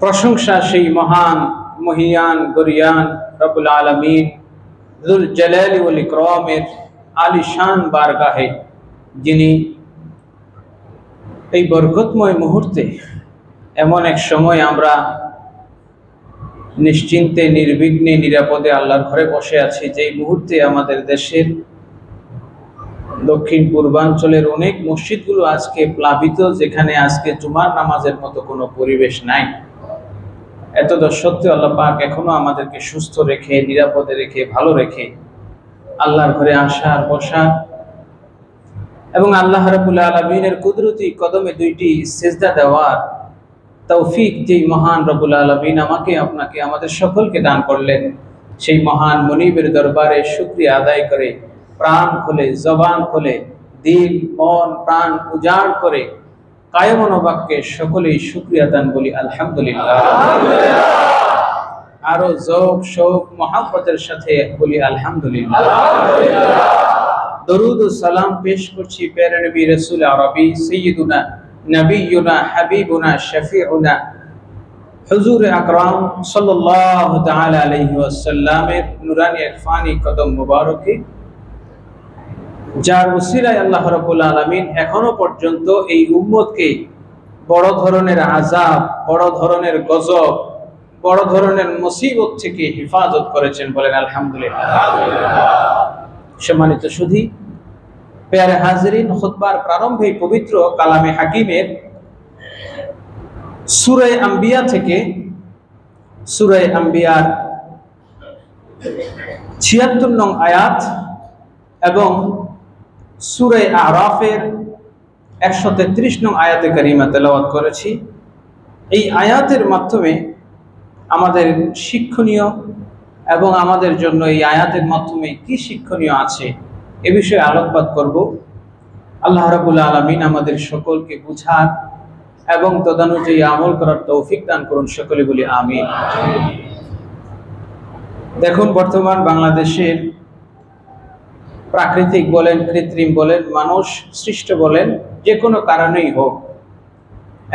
প্রশংসা সেই মহান মহিয়ান গরিয়ান রব্বুল আলামিন যুল জালালি ওয়াল ইকরামের আলিশান বারগাহে, যিনি এই বরকতময় মুহূর্তে এমন এক সময় আমরা নিশ্চিন্তে নির্বিঘ্নে নিরাপদে আল্লাহর ঘরে বসে আছি, যেই মুহূর্তে আমাদের দেশের দক্ষিণ পূর্বাঞ্চলের অনেক মসজিদগুলো আজকে প্লাবিত, যেখানে আজকে জুমার নামাজের মতো কোনো পরিবেশ নাই। এত সত্ত্বেও আল্লাহ পাক এখনো আমাদেরকে সুস্থ রেখে, নিরাপদে রেখে, ভালো রেখে আল্লাহর ঘরে আসার, বসার এবং আল্লাহ রাব্বুল আলামিনের কুদরতি কদমে দুইটি সিজদা দেওয়ার তৌফিক যেই মহান রব্বুল আলামিন আমাকে, আপনাকে, আমাদের সকলকে দান করলেন, সেই মহান মনিবের দরবারে শুকরিয়া আদায় করে, প্রাণ খুলে, জবান খুলে, দিল, মন, প্রাণ উজাড় করে কায়মন বাক্যে সকলেই শুকরিয়া দান বলি আলহামদুলিল্লাহ। আরো যৌক শোক মহব্বতের সাথে বলি আলহামদুলিল্লাহ। দরুদ ও সালাম পেশ করছি প্যারা নবী রাসূল আরবি সাইয়্যিদুনা নবিয়ুনা হাবিবুনা শফিউনা হুজুর আকরাম সাল্লাল্লাহু তাআলা আলাইহি ওয়াসাল্লামের নুরানি ইরফানি কদম মুবারকে, যার ওসিলায় আল্লাহ রাব্বুল আলামিন এখনো পর্যন্ত এই উম্মতকে বড় ধরনের আযাব, বড় ধরনের গজব, বড় ধরনের মুসিবত থেকে হেফাজত করেছেন, বলেন আলহামদুলিল্লাহ। সম্মানিত সুধী, প্যারে হাজরিন, খুতবার প্রারম্ভে পবিত্র কালামে হাকিমের সূরা আম্বিয়া থেকে সূরা আম্বিয়ার ৭৬ নং আয়াত এবং সূরা আরাফের ১৩৩ নং আয়াতে কারিমা তেলাওয়াত করেছি। এই আয়াতের মাধ্যমে আমাদের শিক্ষণীয় এবং আমাদের জন্য এই আয়াতের মাধ্যমে কি শিক্ষণীয় আছে এ বিষয়ে আলোকপাত করব। আল্লাহ রাব্বুল আলামিন আমাদের সকলকে বুঝার এবং তদানুযায়ী আমল করার তৌফিক দান করুন, সকলে বলি আমিন। দেখুন, বর্তমান বাংলাদেশের প্রাকৃতিক বলেন, কৃত্রিম বলেন, মানুষ সৃষ্ট বলেন, যে কোনো কারণেই হোক,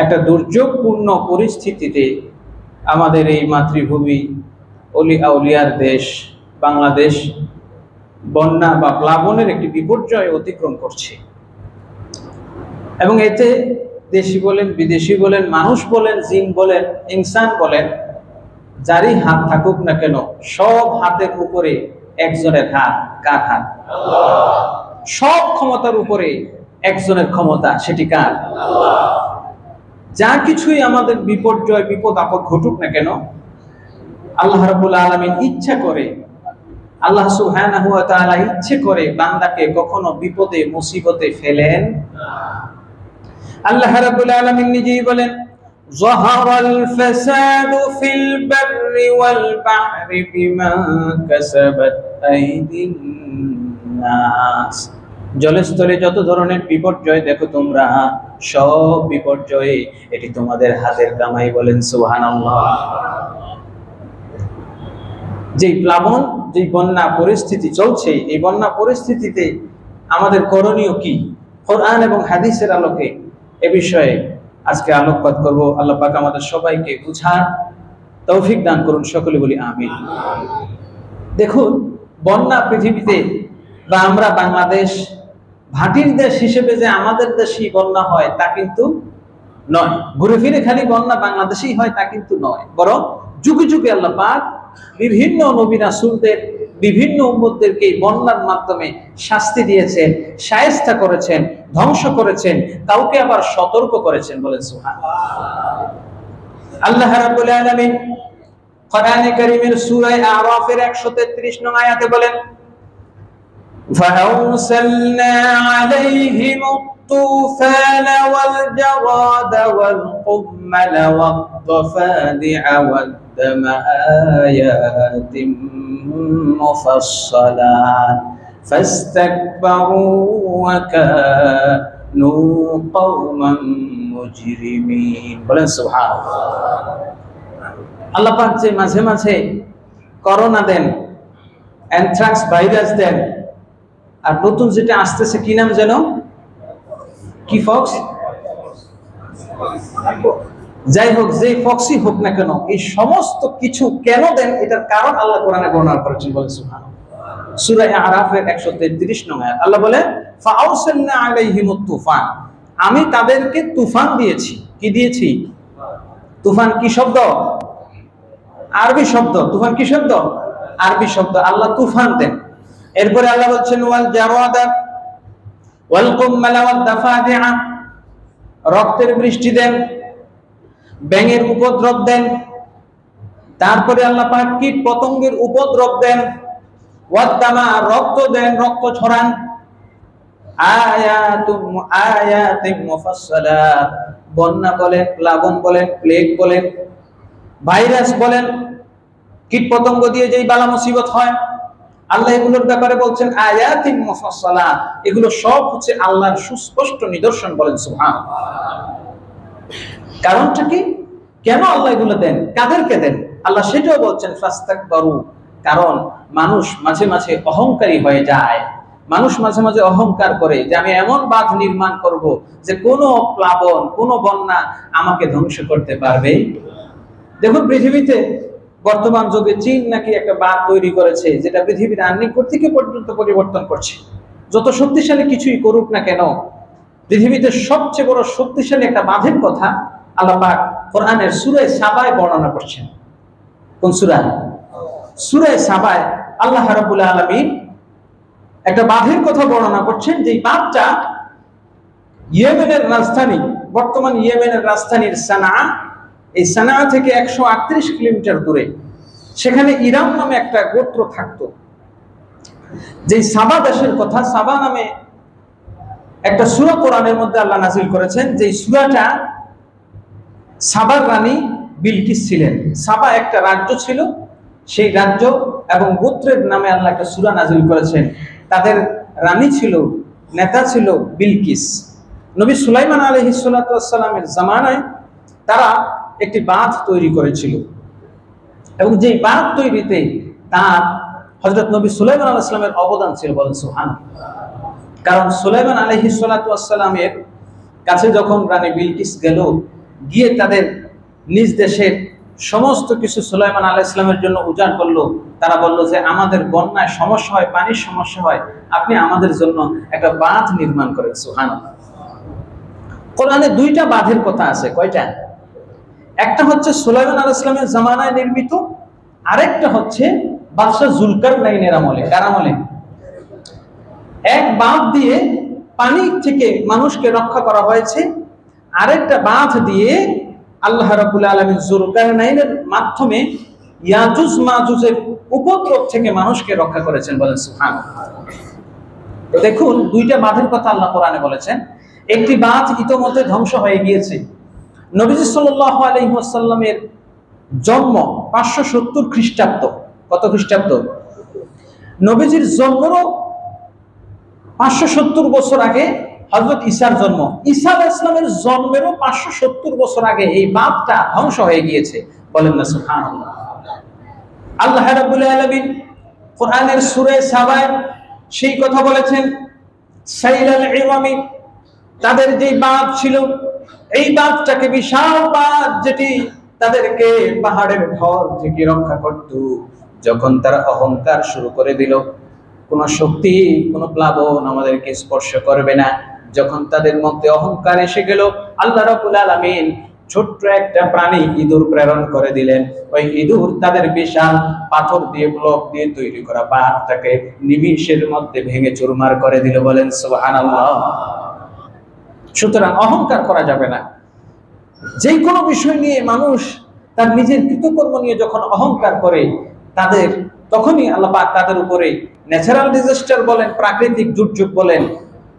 একটা দুর্যোগপূর্ণ পরিস্থিতিতে আমাদের এই মাতৃভূমি, অলি আউলিয়ার দেশ বাংলাদেশ বন্যা বা প্লাবনের একটি বিপর্যয় অতিক্রম করছে। এবং এতে দেশি বলেন, বিদেশি বলেন, মানুষ বলেন, জিন বলেন, ইনসান বলেন, যারই হাত থাকুক না কেন, সব হাতের উপরে একজনের হাত। কার হাত? সব ক্ষমতার উপরে একজনের ক্ষমতা, সেটি কার? যা কিছুই আমাদের বিপর্যয়, বিপদ আপদ ঘটুক না কেন, আল্লাহ রাব্বুল আলামিন ইচ্ছা করে, আল্লাহ সুবহানাহু ওয়া তাআলা ইচ্ছে করে বান্দাকে কখনো বিপদে মুসিবতে ফেলেন। আল্লাহ রাব্বুল আলামিন নিজেই বলেন, যাহারাল ফাসাদু ফিল বাররি ওয়াল বাহরি বিমা কাসাবাত আইদিন নাস। জলস্থলে যত ধরনের বিপর্যয় দেখো তোমরা, সব বিপর্যয়ে এটি তোমাদের হাতের কামাই, বলেন সুবহানাল্লাহ। যেই প্লাবন, যেই বন্যা পরিস্থিতি চলছে, এই বন্যা পরিস্থিতিতে আমাদের করণীয় কি, কোরআন এবং হাদিসের আলোকে এ বিষয়ে আজকে আলোকপাত করব। আল্লাহ পাক আমাদের সবাইকে বুঝার তৌফিক দান করুন, সকলে বলি আমিন। দেখুন, বন্যা পৃথিবীতে বা আমরা বাংলাদেশ ভাটির দেশ হিসেবে যে আমাদের দেশেই বন্যা হয় তা কিন্তু নয়, ঘুরে ফিরে খালি বন্যা বাংলাদেশেই হয় তা কিন্তু নয়, বরং যুগে যুগে আল্লাহ পাক বিভিন্ন নবী রাসূলদের, বিভিন্ন উম্মতদেরকে বন্যার মাধ্যমে শাস্তি দিয়েছেন, শায়েস্তা করেছেন, ধ্বংস করেছেন, কাউকে আবার সতর্ক করেছেন, বলেন সুবহানাল্লাহ। আল্লাহ রাব্বুল আলামিন কোরআনে কারীমের সূরা আরাফের ১৩৩ নং আয়াতে বলেন, فَأَرْسَلْنَا عَلَيْهِمُ الطُّوفَانَ وَالْجَرَادَ وَالْقُمَّلَ وَالضَّفَادِعَ وَالدَّمَ آيَاتٍ مُفَصَّلَاتٍ فَاسْتَكْبَرُوا وَكَانُوا قَوْمًا مُجْرِمِينَ, বলেন সুবহানাল্লাহ। আল্লাহ পাক যে মাঝে মাঝে করোনা দেন, অ্যানথ্রাক্স ভাইরাস দেন, আর নতুন যেটা আসতেছে কি নাম যেন, কি ফক্স, যাই হোক, যে ফক্সি হোক না কেন, এই সমস্ত কিছু কেন দেন এটার কারণ আল্লাহ কোরআনে বর্ণনা করেছেন। বলে সুবহানাল্লাহ। সূরা আরাফের 133 নং আয়াত আল্লাহ বলে ফাআরসালনা আলাইহিমুত তুফান, আমি তাদেরকে তুফান দিয়েছি। কি দিয়েছি? তুফান কি শব্দ? আরবি শব্দ। তুফান কি শব্দ? আরবি শব্দ। আল্লাহ তুফান দেন। এরপরে আল্লাহ বলছেন ওয়াল জারাদা ওয়াল কুম্মালা ওয়াদ দাফাদিআ, রক্তের বৃষ্টি দেন, ব্যাঙের উপদ্রব দেন। তারপরে আল্লাহ পাক কীট পতঙ্গের উপদ্রব দেন। ওয়াদ্দামা, রক্ত দেন, রক্ত ছড়ান। আয়াতুম মুফাসসালাত, বন্যা বলেন, প্লাবন বলেন, প্লেগ বলেন, ভাইরাস বলেন, কীট পতঙ্গ দিয়ে যেই বালা মুসিবত হয়, আল্লাহ এগুলোর ব্যাপারে বলছেন আয়াতুম মুফাসসালাত, এগুলো সব হচ্ছে আল্লাহর সুস্পষ্ট নিদর্শন। বলেন সুবহানাল্লাহ। কারণটা কি? কেন আল্লাহ এগুলো দেন, কাদেরকে দেন আল্লাহ সেটাও বলছেন ফাস্তাকবারু, কারণ মানুষ মাঝে মাঝে অহংকারী হয়ে যায়। মানুষ মাঝে মাঝে অহংকার করে যে আমি এমন বাঁধ নির্মাণ করব যে কোনো প্লাবন, কোনো বন্যা আমাকে ধ্বংস করতে পারবে। দেখুন পৃথিবীতে বর্তমান যুগে চীন নাকি একটা বাঁধ তৈরি করেছে যেটা পৃথিবীর আর্নিক থেকে পর্যন্ত পরিবর্তন করছে। যত শক্তিশালী কিছুই করুক না কেন, পৃথিবীতে সবচেয়ে বড় শক্তিশালী একটা বাঁধের কথা আল্লাহ পাক কোরআনের সূরা সাবায় বর্ণনা করছেন। কোন সূরা? সূরা সাবায় আল্লাহ রাব্বুল আলামিন একটা বাঁধের কথা বর্ণনা করছেন, যে বাঁধটা ইয়েমেনের রাজধানী, বর্তমান ইয়েমেনের রাজধানীর সানা, এই সানা থেকে 138 কিলোমিটার দূরে, সেখানে ইরাম নামে একটা গোত্র থাকতো। যে সাবা দেশের কথা, সাবা নামে একটা সূরা কোরআনের মধ্যে আল্লাহ নাযিল করেছেন, যে সূরাটা সাবার রানী বিলকিস ছিলেন। সাবা একটা রাজ্য ছিল, সেই রাজ্য এবং গোত্রের নামে আল্লাহ একটা সূরা নাযিল করেছেন। তাদের রানী ছিল, নেতা ছিল বিলকিস। নবী সুলাইমান আলাইহিস সালাতু ওয়াস সালামের জামানায় তারা একটি বাঁধ তৈরি করেছিল, এবং যেই বাঁধ তৈরিতে তার হযরত নবী সুলাইমান আলাইহিস সালামের অবদান ছিল। বলেন সুবহানাল্লাহ। কারণ সুলাইমান আলাইহিস সালাতু ওয়াস সালামের কাছে যখন রানী বিলকিস গেল, গিয়ে তাদের নিজ দেশের সমস্ত কিছু সুলাইমান আলাইহিস সালামের জন্য উজাড় করলো, তারা বলল যে আমাদের বন্যায় সমস্যা হয়, পানির সমস্যা হয়, আপনি আমাদের জন্য একটা বাঁধ নির্মাণ করেন। সুবহানাল্লাহ। কোরআনে দুইটা বাঁধের কথা আছে। কয়টা? একটা হচ্ছে সুলাইমান আলাইহিস সালামের জামানায় নির্মিত, আরেকটা হচ্ছে বাদশা জুলকারনাইনের আমলে। কার আমলে? এক বাঁধ দিয়ে পানি থেকে মানুষকে রক্ষা করা হয়েছে, আরেকটা বাঁধ দিয়ে আল্লাহ রাব্বুল আলামিন জুলকারনাইনের মাধ্যমে ইয়াজুজ মাজুজের উপদ্রব থেকে মানুষকে রক্ষা করেছেন। বলেন সুবহানাল্লাহ। তো দেখুন দুইটা বাঁধের কথা আল্লাহ কোরআনে বলেছেন। একটি বাঁধ ইতোমধ্যে ধ্বংস হয়ে গিয়েছে। নবীজি সাল্লাল্লাহু আলাইহি ওয়াসাল্লামের জন্ম 570 খ্রিস্টাব্দ। কত খ্রিস্টাব্দ? নবীজির জন্মেরও 570 বছর আগে হযরত ঈসার জন্ম। ঈসা আলাইহিস সালামের জন্মেরও 570 বছর আগে এই বাঁধটা ধ্বংস হয়ে গিয়েছে। বলেন না সুবহানাল্লাহ। আল্লাহ রাব্বুল আলামিন কোরআনের সূরা সাবায় সেই কথা বলেছেন, সাইলাল ইরামি, তাদের যে বাঁধ ছিল, এই বাঁধটাকে বিশাল বাঁধ যেটি তাদেরকে পাহাড়ের ঢল থেকে রক্ষা করত। যখন তারা অহংকার শুরু করে দিল, কোন শক্তি, কোন প্লাবন আমাদেরকে স্পর্শ করবে না, যখন তাদের মধ্যে অহংকার এসে গেল, আল্লাহ রাব্বুল আলামিন ছোট্ট একটা প্রাণী ইঁদুর প্রেরণ করে দিলেন। ওই ইঁদুর তাদের বিশাল পাথর দিয়ে, ব্লক দিয়ে তৈরি করা বাঁধটাকে নিমিষের মধ্যে ভেঙে চুরমার করে দিল। বলেন সুবহানাল্লাহ। সুতরাং অহংকার করা যাবে না। যে কোনো বিষয় নিয়ে মানুষ তার নিজের কৃতকর্ম নিয়ে যখন অহংকার করে, তাদের তখনই আল্লাহ পাক তাদের উপরে ন্যাচারাল ডিজাস্টার বলেন, প্রাকৃতিক দুর্যোগ বলেন,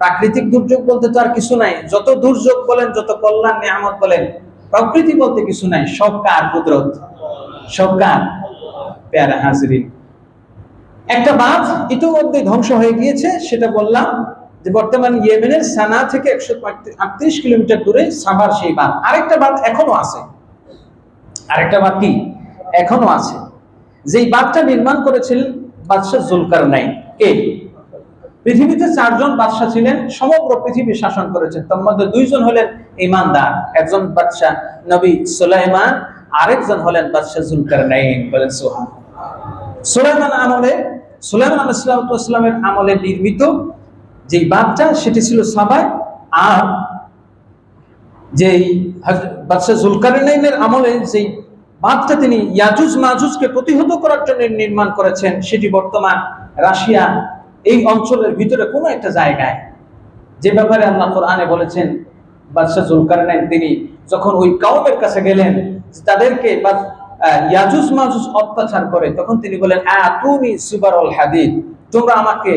প্রাকৃতিক দুর্যোগ বলতে তো আর কিছু নাই, যত দুর্যোগ বলেন, যত কল্যাণ নিয়ামত বলেন, প্রকৃতি বলতে কিছু নাই, সব কার কুদরত, সব কার। প্যারা হাজরিন, একটা বাঁধ ইতিমধ্যে ধ্বংস হয়ে গিয়েছে, সেটা বললাম যে বর্তমান ইয়েমেনের সানা থেকে 138 কিলোমিটার দূরে সাবার সেই বাঁধ। আরেকটা বাঁধ এখনো আছে। আরেকটা বাঁধ কি এখনো আছে? যেই বাঁধটা নির্মাণ করেছিলেন বাদশা জুলকারনাইন। কে? পৃথিবীতে 4 জন বাদশা ছিলেন, সমগ্র পৃথিবী শাসন করেছেন। তার মধ্যে 2 জন হলেন ঈমানদার, একজন বাদশা নবী সুলাইমান, আরেকজন হলেন বাদশা যুলকারনাইন। বলেন সুবহানাল্লাহ। সুলাইমান আলাইহিস সালামের আমলে নির্মিত যে বাদশা সেটি ছিল সাবায়, আর যেই বাদশা যুলকারনাইনের আমলে যেই বাদশা তিনি ইয়াজুজ মাজুজকে প্রতিহত করার জন্য নির্মাণ করেছেন সেটি বর্তমান রাশিয়া এই অঞ্চলের ভিতরে কোনো একটা জায়গায়, যে ব্যাপারে আল্লাহ কোরআনে বলেছেন বাদশা যুলকারনাইন তিনি যখন ওই কওমের কাছে গেলেন তাদেরকে ইয়াজুজ মাজুজ অত্যাচার করে, তখন তিনি বলেন আতুনি সুবারুল হাদিদ, তোমরা আমাকে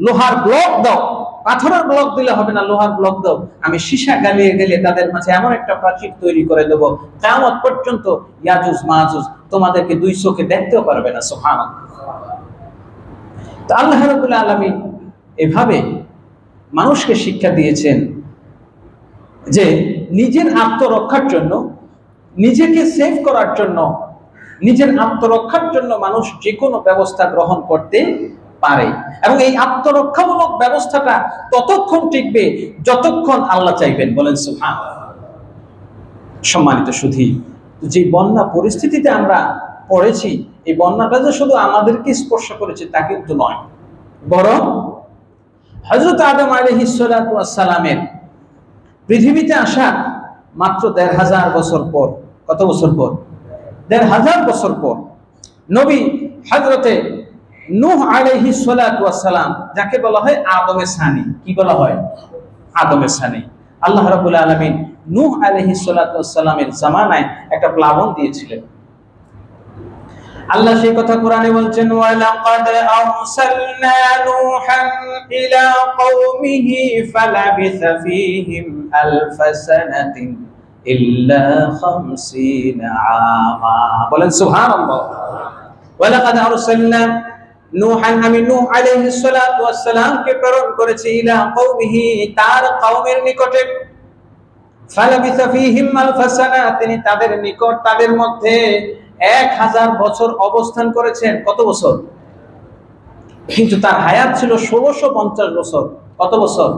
লোহার ব্লক দাও, পাথরের ব্লক দিলে হবে না, লোহার ব্লক দাও, আমি সীসা গালিয়ে গেলে তাদের মাঝে এমন একটা প্রাচীর তৈরি করে দেবো কিয়ামত পর্যন্ত ইয়াজুজ মাজুজ তোমাদেরকে 2 চোখে দেখতেও পারবে না। সুবহানাল্লাহ। তো আল্লাহ রাব্বুল আলামিন এভাবে মানুষকে শিক্ষা দিয়েছেন যে নিজের আত্মরক্ষার জন্য, নিজেকে সেভ করার জন্য, নিজের আত্মরক্ষার জন্য মানুষ যে কোনো ব্যবস্থা গ্রহণ করতে পারে, এবং এই আত্মরক্ষামূলক ব্যবস্থাটা ততক্ষণ টিকবে যতক্ষণ আল্লাহ চাইবেন। বলেন সুবহানাল্লাহ। সম্মানিত সুধী, যে বন্যা পরিস্থিতিতে আমরা পড়েছি, এই বন্যাটা যে শুধু আমাদেরকে স্পর্শ করেছে তা কিন্তু নয়, বরং হযরত আদম আলাইহিস সালাতু ওয়াস সালামের পৃথিবীতে আসা মাত্র ১৫০০ বছর পর, কত বছর পর? ১৫০০ বছর পর নবী হযরতে নূহ আলাইহিস সালাতু ওয়াস সালাম, যাকে বলা হয় আদমে সানি, কি বলা হয়? আদমে সানি। আল্লাহ রাব্বুল আলামিন নূহ আলাইহিস সালাতু ওয়াস সালামের জামানায় একটা প্লাবন দিয়েছিলেন। আল্লাহ সেই কথা কোরআনে বলছেন, ওয়ালাকাদ আরসালনা নূহান ইলা কওমিহি ফালাবিসা ফীহিম আলফা সানাতিন ইল্লা 50 আমা। বলেন সুবহানাল্লাহ। ওয়ালাকাদ আরসালনা নূহান, আমি নূহ আলাইহিস সালাতু ওয়াস সালামকে প্রেরণ করেছি ইলা কওমিহি, তার কওমের নিকটে, ফালাবিসা ফীহিম আলফা সানা, তিনি তাদের নিকট, তাদের মধ্যে 1000 বছর অবস্থান করেছেন। কত বছর? কিন্তু তার হায়াত ছিল 1650 বছর। কত বছর?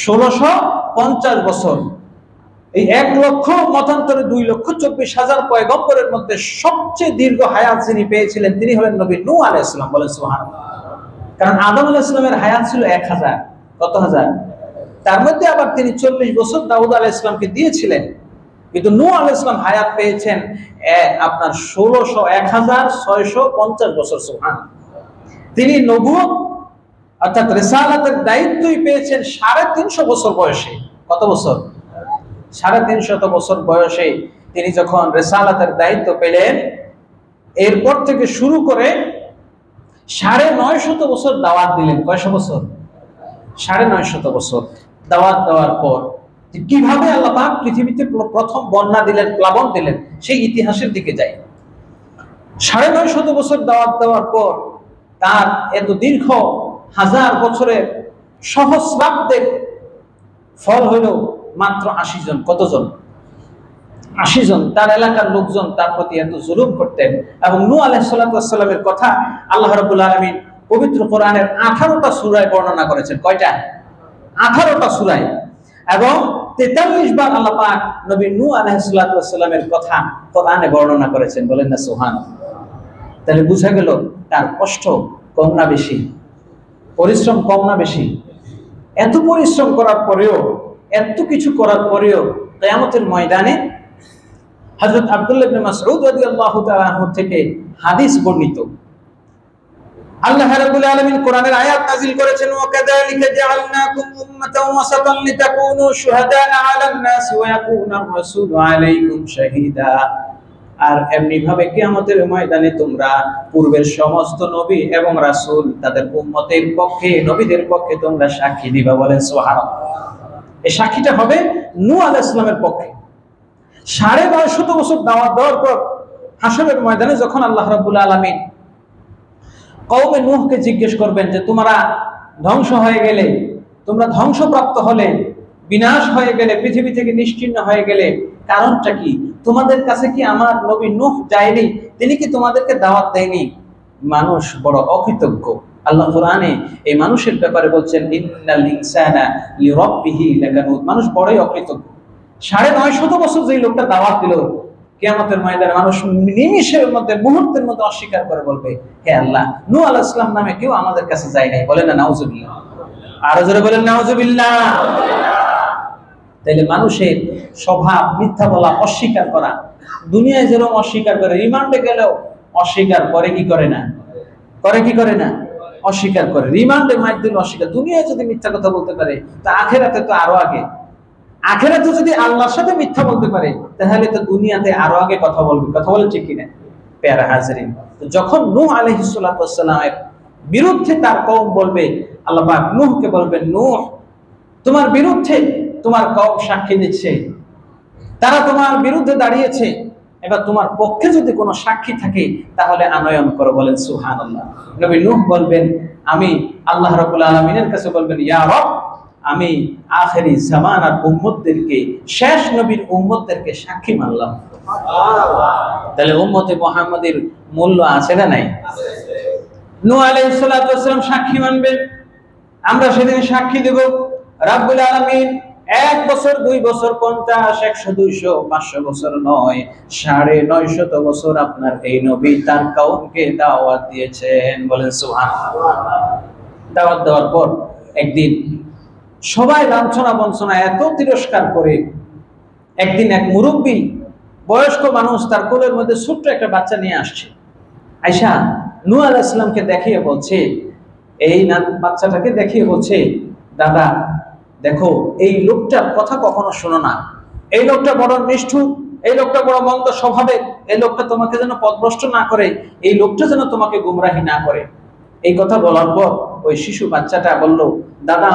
1650 বছর। এই 1 লক্ষ মতান্তরে 2,24,000 পয়গম্বরের মধ্যে সবচেয়ে দীর্ঘ হায়াত যিনি পেয়েছিলেন তিনি হলেন নবী নূহ আলাইহিস সালাম। বলেন সুবহানাল্লাহ। কারণ আদম আলাইহিস সালামের হায়াত ছিল 1000। কত হাজার? তার মধ্যে আবার তিনি 40 বছর দাউদ আলাইহিস সালামকে দিয়েছিলেন, কিন্তু নূহ আলাইহিস সালাম হায়াত পেয়েছেন আপনার 1650 বছর। সুবহানাল্লাহ। তিনি নবুয়ত অর্থাৎ রিসালাতের দায়িত্বই পেয়েছেন 350 বছর বয়সে। কত বছর? 350 বছর বয়সে তিনি যখন রিসালাতের দায়িত্ব পেলেন, এরপর থেকে শুরু করে 950 বছর দাওয়াত দিলেন। কয়শো বছর? 950 বছর দাওয়াত দেওয়ার পর কিভাবে আল্লাহ পাক পৃথিবীতে প্রথম বন্যা দিলেন, প্লাবন দিলেন, সেই ইতিহাসের দিকে যাই। 950 বছর দাওয়াত দেওয়ার পর তার এত দীর্ঘ 1000 বছরের সহস্রাব্দের ফল হইল মাত্র 80 জন। কতজন? 80 জন। তার এলাকার লোকজন তার প্রতি এত জুলুম করতেন, এবং নূহ আলাইহিস সালামের কথা আল্লাহ রাব্বুল আলামিন পবিত্র কোরআনের 18টা সূরায় বর্ণনা করেছেন। কয়টা? 18টা সূরায়, এবং 43 বার আল্লাহ পাক নবী নূহ আলাইহিস সালামের কথা কোরআনে বর্ণনা করেছেন। বলেন না সুবহানাল্লাহ। তাহলে বুঝা গেল তার কষ্ট কম না বেশি, পরিশ্রম কম না বেশি। এত পরিশ্রম করার পরেও, এত কিছু করার পরেও কিয়ামতের ময়দানে হযরত আব্দুল্লাহ ইবনে মাসউদ রাদিয়াল্লাহু তাআলা আনহু থেকে হাদিস বর্ণিত, আল্লাহ রাব্বুল আলামিন কোরআনের আয়াত নাযিল করেছেন, ওয়া কাযালিকা জাআলনাকুম উম্মাতান ওয়াসাতান লিতাকুনু শুহাদাআ আলান নাস ওয়া ইয়াকুনার রাসূলু আলাইকুম শাহীদা। আর এমনি ভাবে কিয়ামতের ময়দানে তোমরা পূর্বের সমস্ত নবী এবং রাসূল তাদের উম্মতের পক্ষে, নবীদের পক্ষে তোমরা সাক্ষী দিবা। বলেন সুবহানাল্লাহ। এই সাক্ষীটা হবে নূহ আলাইহিস সালামের পক্ষে। 950 বছর দাওয়াত দেওয়ার পর হাসরের ময়দানে যখন আল্লাহ রাব্বুল আলামিন কওমে নূহকে জিজ্ঞেস করবেন যে তোমরা ধ্বংস হয়ে গেলে, তোমরা ধ্বংসপ্রাপ্ত হলে, বিনাশ হয়ে গেলে, পৃথিবী থেকে নিশ্চিহ্ন হয়ে গেলে, কারণটা কি? তোমাদের কাছে কি আমার নবী নূহ যায়নি? তিনি কি তোমাদেরকে দাওয়াত দেয়নি? মানুষ বড় অকৃতজ্ঞ। আল্লাহ কোরআনে এই মানুষের ব্যাপারে বলছেন, ইন্নাল ইনসানা লিরাব্বিহি লাকানুত। মানুষ বড়ই অকৃতজ্ঞ। ৯৫০ বছর যে লোকটা দাওয়াত দিল, কিয়ামতের ময়দানে মানুষ নিমিষের মধ্যে, মুহূর্তের মধ্যে অস্বীকার করে বলবে, হে আল্লাহ, নূহ আলাইহিস সালাম নামে কেউ আমাদের কাছে যায় নাই। বলেন না নাউজুবিল্লাহ? আরো জোরে বলেন নাউজুবিল্লাহ। তাইলে মানুষের স্বভাব মিথ্যা বলা, অস্বীকার করা। দুনিয়ায় যেরকম অস্বীকার করে, রিমান্ডে গেলেও অস্বীকার করে কি করে না? করে কি করে না? অস্বীকার করে। রিমান্ডে মার দিলে অস্বীকার। দুনিয়ায় যদি মিথ্যা কথা বলতে পারে, তা আখেরাতে তো আরো আগে। আখেরাতে যদি আল্লাহর সাথে মিথ্যা বলতে পারে, তাহলে তো দুনিয়াতে আরো আগে কথা বলবে। কথা বলে ঠিক কিনা? প্যারা হাজরিন, যখন নূহ আলাইহিস সালাতু ওয়াস সালামের বিরুদ্ধে তার কওম বলবে, আল্লাহ পাক নূহকে বলবেন, নূহ, তোমার বিরুদ্ধে তোমার কওম সাক্ষী দিচ্ছে, তারা তোমার বিরুদ্ধে দাঁড়িয়েছে, এবার তোমার পক্ষে যদি কোনো সাক্ষী থাকে তাহলে আনয়ন করো। বলেন সুবহানাল্লাহ। নবী নূহ বলবেন, আমি আল্লাহ রাব্বুল আলামিনের কাছে বলবেন, ইয়া রব, আমি আখেরি জামানার উম্মতদেরকে, শেষ নবীর উম্মতদেরকে সাক্ষী মানলাম। তাহলে উম্মতে মুহাম্মাদের মূল্য আছে না নাই? নূহ আলাইহিস সালাতু ওয়াস সালাম সাক্ষী মানবেন, আমরা সেদিন সাক্ষী দেব। রাব্বুল আলামিন 1 বছর, 2 বছর, 50, 100, 200, 500 বছর নয়, 950 বছর আপনার এই নবী তার কওমকে দাওয়াত দিয়েছেন। বলেন সুবহানাল্লাহ। দাওয়াত দেওয়ার পর একদিন সবাই লাঞ্ছনা বঞ্চনা এত তিরস্কার করে, একদিন এক মুরব্বী বয়স্ক মানুষ তার কোলের মধ্যে ছোট্ট একটা বাচ্চা নিয়ে আসছে। আয়েশা নূহ আলাইহিস সালামকে দেখিয়ে বলছে, এই বাচ্চাটাকে দেখিয়ে বলছে, দাদা দেখো, এই লোকটার কথা কখনো শোনো না, এই লোকটা বড় নিষ্ঠুর, এই লোকটা বড় মন্দ স্বভাবের, এই লোকটা তোমাকে যেন পথভ্রষ্ট না করে, এই লোকটা যেন তোমাকে গুমরাহি না করে। এই কথা বলার পর ওই শিশু বাচ্চাটা বলল, দাদা